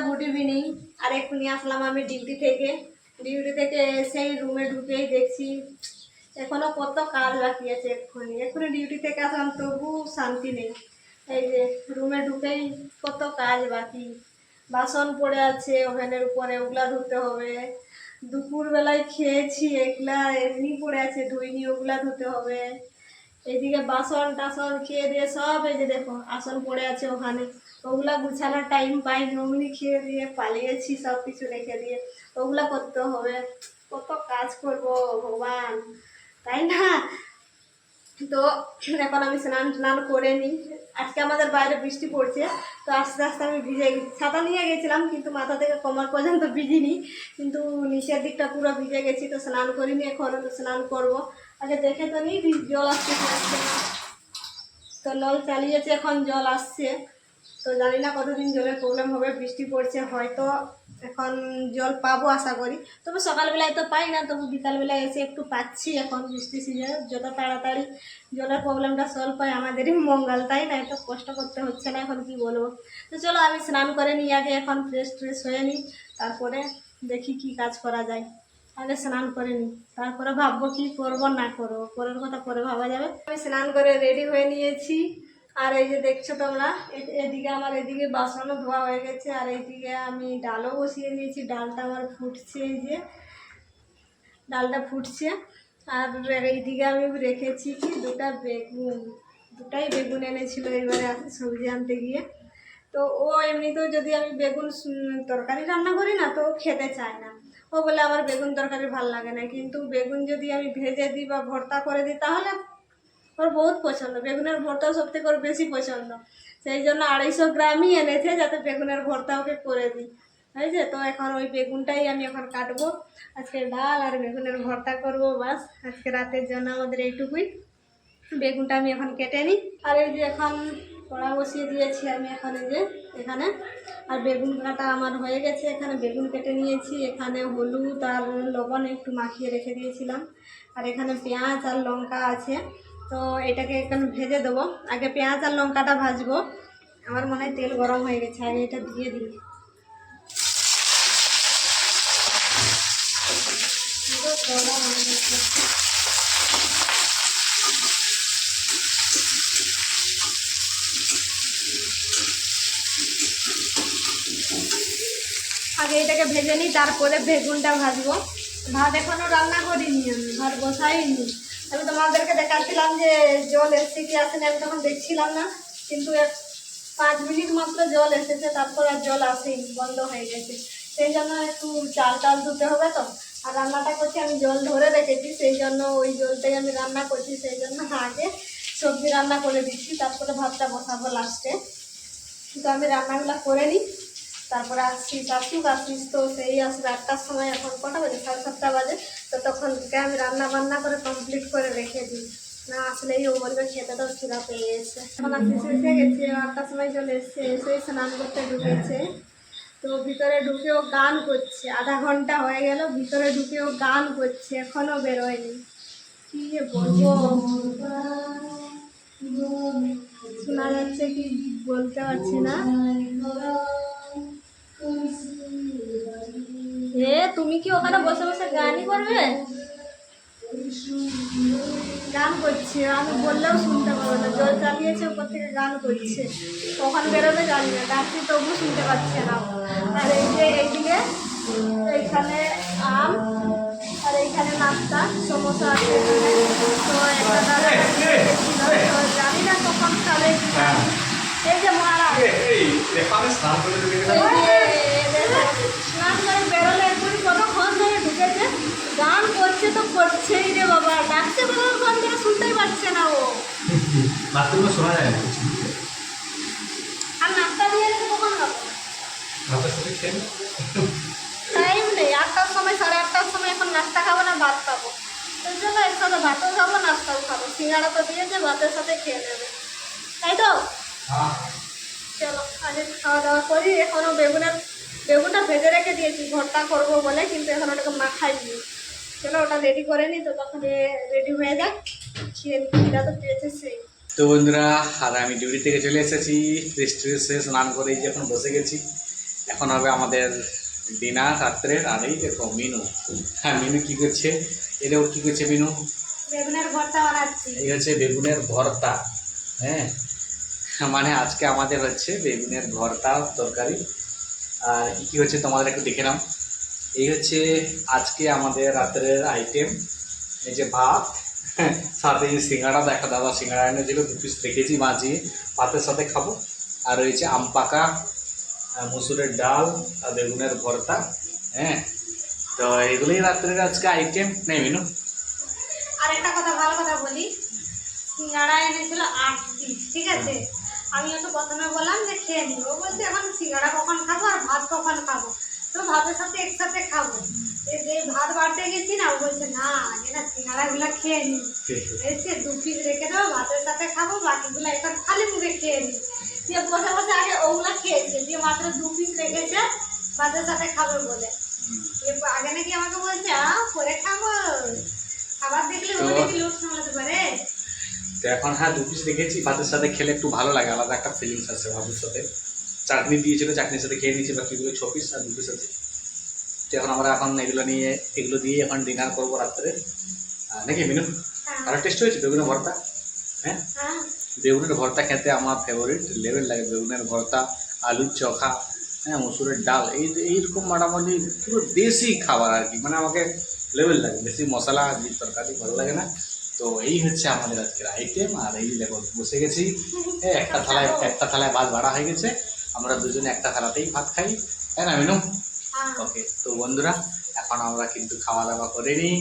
Good evening. আর এক্ষুনি আসলাম আমি duty থেকে এসেই রুমে ঢুকেই দেখছি এখনো কত কাজ বাকি আছে। এক্ষুনি ডিউটি থেকে আসলাম তবু শান্তি নেই। এই যে রুমে ঢুকেই কত কাজ বাকি, বাসন পড়ে আছে ওভেনের উপরে, ওগুলা ধুতে হবে। দুপুরবেলায় খেয়েছি এগুলা এমনি পড়ে আছে, ধুইনি, ওগুলা ধুতে হবে। এইদিকে বাসন টাসন খেয়ে দিয়ে সব এই যে দেখো আসন পড়ে আছে ওখানে, ওগুলা গুছানোর টাইম পাইনি, অমনি খেয়ে দিয়ে পালিয়েছি সব কিছু রেখে দিয়ে। ওগুলা করতে হবে, কত কাজ করব ভগবান, তাই না? তো এখন আমি স্নান করে নিই। আজকে আমাদের বাইরে বৃষ্টি পড়ছে, তো আস্তে আস্তে আমি ভিজে গেছি। ছাতা নিয়ে গেছিলাম কিন্তু মাথা থেকে কোমর পর্যন্ত ভিজিনি, কিন্তু নিচের দিকটা পুরো ভিজে গেছি। তো স্নান করিনি, এখন তো স্নান করব। আগে দেখে তো নিই জল আসছে, তো নল চালিয়েছে, এখন জল আসছে। তো জানি না কতদিন জলের প্রবলেম হবে, বৃষ্টি পড়ছে হয়তো এখন জল পাবো আশা করি। তবে সকালবেলায় তো পাই না, তবু বিকালবেলায় এসে একটু পাচ্ছি। এখন বৃষ্টি সিজনে যত তাড়াতাড়ি জলের প্রবলেমটা সলভ হয় আমাদেরই মঙ্গল, তাই না? এত কষ্ট করতে হচ্ছে না, এখন কি বলবো। তো চলো আমি স্নান করে নিই আগে, এখন ফ্রেশ হয়ে নিই, তারপরে দেখি কি কাজ করা যায়। আগে স্নান করে নিই, তারপরে ভাববো কি করবো না করবো, পরের কথা পরে ভাবা যাবে। আমি স্নান করে রেডি হয়ে নিয়েছি। আর এই যে দেখছো তোমরা, এদিকে আমার এদিকে বাসনও ধোয়া হয়ে গেছে, আর এইদিকে আমি ডালও বসিয়ে দিয়েছি। ডালটা আমার ফুটছে, এই যে ডালটা ফুটছে। আর এইদিকে আমি রেখেছি কি দুটাই বেগুন এনেছিল এবারে সবজি আনতে গিয়ে। তো ও এমনিতেও যদি আমি বেগুন তরকারি রান্না করি না তো খেতে চায় না, ও বলে আমার বেগুন তরকারি ভাল লাগে না। কিন্তু বেগুন যদি আমি ভেজে দিই বা ভর্তা করে দিই তাহলে ওর বহুত পছন্দ, বেগুনের ভর্তাও সব থেকে ওর বেশি পছন্দ। সেই জন্য 250 গ্রামই এনেছে যাতে বেগুনের ভর্তা ওকে করে দিই, হয়েছে। তো এখন ওই বেগুনটাই আমি এখন কাটবো, আজকে ডাল আর বেগুনের ভর্তা করব, বাস আজকে রাতের জন্য আমাদের এইটুকুই। বেগুনটা আমি এখন কেটে নিই। আর এই যে এখন কড়া বসিয়ে দিয়েছি আমি এখন এই যে এখানে, আর বেগুন কাটা আমার হয়ে গেছে। এখানে বেগুন কেটে নিয়েছি, এখানে হলুদ আর লবণ একটু মাখিয়ে রেখে দিয়েছিলাম, আর এখানে পেঁয়াজ আর লঙ্কা আছে। তো এটাকে এখন ভেজে দেবো। আগে পেঁয়াজ আর লঙ্কাটা ভাজবো। আমার মনে হয় তেল গরম হয়ে গেছে, আগে এটা দিয়ে দিই। আগে এটাকে ভেজে নিই, তারপরে বেগুনটা ভাজবো। ভাত এখনও রান্না করিনি, আমি ভাত বসাইনি। আমি তোমাদেরকে দেখাচ্ছিলাম যে জল এসছে কি আসেনি, আমি তখন দেখছিলাম না, কিন্তু 5 মিনিট মাত্র জল এসেছে, তারপর আর জল আসেনি, বন্ধ হয়ে গেছে। সেই জন্য একটু চাল ধুতে হবে। তো আর রান্নাটা করছি আমি, জল ধরে রেখেছি, সেই জন্য ওই জলটাই আমি রান্না করছি। সেই জন্য আগে সবজি রান্না করে দিচ্ছি, তারপরে ভাতটা বসাবো লাস্টে। তো আমি রান্নাগুলো করে নিই, তারপরে আসছিস তো সেই আসবে 8টার সময়। এখন কটা বাজে? 7:30 বাজে। তো তখন থেকে আমি রান্না বান্না করে কমপ্লিট করে রেখে দিই, না আসলেই ও বলবে খেতে তো খিদা পেয়ে এসে। এখন আসিস এসে গেছে, 8টার সময় চলে এসছে, এসে স্নান করতে ঢুকেছে। তো ভিতরে ঢুকেও গান করছে, আধা ঘন্টা হয়ে গেল ভিতরে ঢুকেও গান করছে, এখনও বেরোয়নি। কি যে বলবো, শোনা যাচ্ছে কি বলতে পারছি না। তুমি কি ওখানে বসে বসে গানই করবে? গান করছে, আমি বললেও শুনতে পাবো না, জল চালিয়েছে উপর থেকে গান করছে। কখন বেরোবে জানি না, ডাকছি তবু শুনতে পাচ্ছে না। আর এই যে এইদিকে এইখানে আম, আর এইখানে নাস্তা সমোসা আছে। তো একটা জানি না কখন খাবে। এই যে মহারাজ স্নান করে বেরোলে এক্ষুনি কতক্ষণ ধরে ঢুকেছে, গান করছে তো করছেই রে বাবা, ডাকছে কতক্ষণ ধরে শুনতেই পাচ্ছে না ও। শোনা যায় না। আর নাস্তা দিয়েছে কখন হবে? টাইম নেই, 8টার সময় 8:30টার সময়। এখন নাস্তা খাবো না ভাত খাবো, সেই জন্য একসাথে ভাতও খাবো নাস্তাও খাবো। সিঙ্গাড়া তো দিয়েছে, ভাতের সাথে খেয়ে নেবে, তাই তো? চলো আগে খাওয়া দাওয়া করি। এখনও বেগুনটা ভেজে রেখে দিয়েছি ভর্তা করবো বলে, কিন্তু এখন ওটাকে মাখাইনি। চলো ওটা রেডি করে নিই, তো তখন রেডি হয়ে যাক, খিদা তো পেয়েছে সেই। তো বন্ধুরা, আর আমি ডিউটি থেকে চলে এসেছি, ফ্রেশ স্নান করে এখন বসে গেছি। এখন হবে আমাদের ডিনার রাত্রের। আর এই দেখো মিনু, হ্যাঁ মিনু কী করছে, এটা ওর কী করছে মিনু? বেগুনের ভর্তা বানাচ্ছি। এই হচ্ছে বেগুনের ভর্তা। হ্যাঁ, মানে আজকে আমাদের হচ্ছে বেগুনের ভর্তা তরকারি। আর কী কী হচ্ছে তোমাদের একটু দেখে নাও। এই হচ্ছে আজকে আমাদের রাত্রের আইটেম। এই যে ভাত, সাথে এই সিঙ্গাড়া, একটা দাদা সিঙ্গাড়া এনেছিল, 2 পিস রেখেছি মাঝিয়ে, ভাতের সাথে খাবো। আর রয়েছে আম পাকা, মুসুরের ডাল আর বেগুনের ভর্তা। হ্যাঁ, তো এগুলোই রাত্রের আজকে আইটেম। নেই মিনু? আর একটা কথা, ভালো কথা বলি, সিঙ্গাড়া এনেছিল 8 পিস, ঠিক আছে। আমি ওকে প্রথমে বললাম যে খেয়ে নিব, ও বলছে এখন সিঙ্গাড়া কখন খাবো আর ভাত কখন খাবো, তো ভাতের সাথে একসাথে খাবো। যে ভাত বাড়তে গেছি না, ও বলছে না আগে না সিঙ্গাড়াগুলো খেয়ে নিই, এসে 2 পিস রেখে দেবো, ভাতের সাথে খাবো, বাকিগুলো এখন খালি মুখে খেয়ে নিই। দিয়ে বসে বসে আগে ওগুলা খেয়েছে, দিয়ে মাত্র 2 পিস রেখেছে ভাতের সাথে খাবো বলে। আগে নাকি আমাকে বলছে পরে খাবো, খাবার দেখলে ও নাকি লোক সামলাতে পারে। তো এখন হ্যাঁ 2 পিস রেখেছি, ভাতের সাথে খেলে একটু ভালো লাগে, আলাদা একটা ফিলিংস আছে ভাতের সাথে। চাটনি দিয়েছিল, চাটনির সাথে খেয়ে নিয়েছি, বাকিগুলো 6 পিস আর 2 পিস আছে। তো এখন আমরা এগুলো দিয়ে এখন ডিনার করবো রাত্রে, নাকি মিনু? আরো টেস্ট হয়েছে বেগুনের ভর্তা। হ্যাঁ, বেগুনের ভর্তা খেতে আমার ফেভারিট লেভেল লাগে। বেগুনের ভর্তা, আলুর চোখা, হ্যাঁ মুসুরের ডাল, এইরকম মোটামুটি পুরো দেশি খাবার আর কি, মানে আমাকে লেভেল লাগে। বেশি মশলা দিয়ে তরকারি ভালো লাগে না। তো এই হচ্ছে আমাদের আজকের আইটেম। আর এই দেখো বসে গেছি, একটা থালায় ভাত বাড়া হয়ে গেছে, আমরা দুজনে একটা থালাতেই ভাত খাই, তাই না মিনু? ওকে, তো বন্ধুরা এখন আমরা কিন্তু খাওয়া দাওয়া করে নিই।